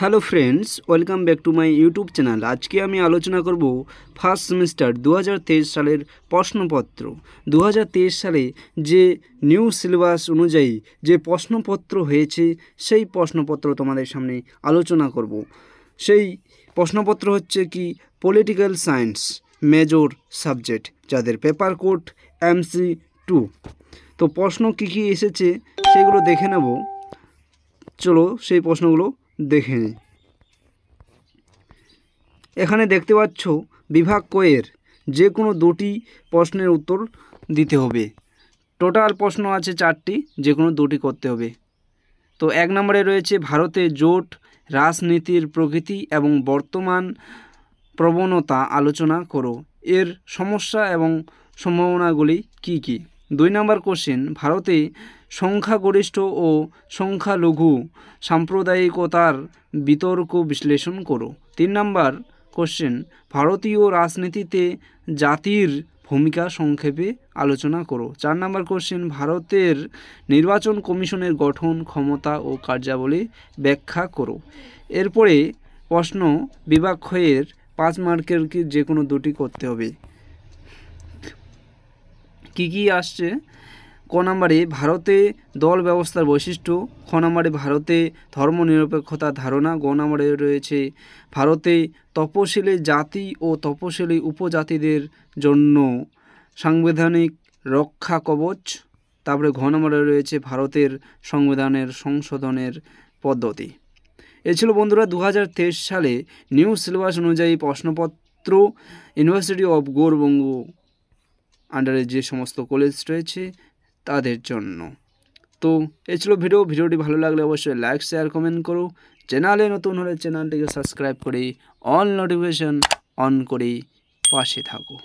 Hello friends, welcome back to my YouTube channel. আজকে আমি আলোচনা করব ফার্স্ট সেমিস্টার 2023 সালের প্রশ্নপত্র। 2023 সালে যে নিউ সিলেবাস অনুযায়ী যে প্রশ্নপত্র হয়েছে সেই প্রশ্নপত্র তোমাদের সামনে আলোচনা করব। সেই প্রশ্নপত্র হচ্ছে কি পলিটিক্যাল সায়েন্স মেজর সাবজেক্ট, যাদের পেপার কোড MC2। তো প্রশ্ন কী কী এসেছে সেগুলো দেখে নেব। চলো সেই প্রশ্নগুলো দেখে নিই। এখানে দেখতে পাচ্ছ বিভাগ কয়ের যে কোনো দুটি প্রশ্নের উত্তর দিতে হবে। টোটাল প্রশ্ন আছে 4টি, যে কোনো দুটি করতে হবে। তো 1 নম্বরে রয়েছে ভারতে জোট রাজনীতির প্রকৃতি এবং বর্তমান প্রবণতা আলোচনা করো, এর সমস্যা এবং সম্ভাবনাগুলি কি কি। 2 নম্বর কোশ্চেন, ভারতে সংখ্যাগরিষ্ঠ ও সংখ্যালঘু সাম্প্রদায়িকতার বিতর্ক বিশ্লেষণ করো। 3 নম্বর কোশ্চেন, ভারতীয় রাজনীতিতে জাতির ভূমিকা সংক্ষেপে আলোচনা করো। 4 নম্বর কোশ্চেন, ভারতের নির্বাচন কমিশনের গঠন, ক্ষমতা ও কার্যাবলী ব্যাখ্যা করো। এরপরে প্রশ্ন বিভাগ ক্ষয়ের 5 মার্কের কি যে কোনো দুটি করতে হবে। কি কি আসছে? ক নম্বরে ভারতে দল ব্যবস্থার বৈশিষ্ট্য, খ নম্বরে ভারতে ধর্মনিরপেক্ষতার ধারণা, গ নম্বরে রয়েছে ভারতে তপশিলি জাতি ও তপশিলি উপজাতিদের জন্য সাংবিধানিক রক্ষা কবচ, তারপরে ঘ নম্বরে রয়েছে ভারতের সংবিধানের সংশোধনের পদ্ধতি। এ ছিল বন্ধুরা 2023 সালে নিউ সিলেবাস অনুযায়ী প্রশ্নপত্র ইউনিভার্সিটি অফ গৌড়বঙ্গ আন্ডারে যে সমস্ত কলেজ রয়েছে তাদের জন্য। তো এই ছিল ভিডিওটি ভালো লাগলে অবশ্যই লাইক শেয়ার কমেন্ট করো। চ্যানেলে নতুন হলে চ্যানেলটিকে সাবস্ক্রাইব করে অল নোটিফিকেশন অন করে পাশে থাকো।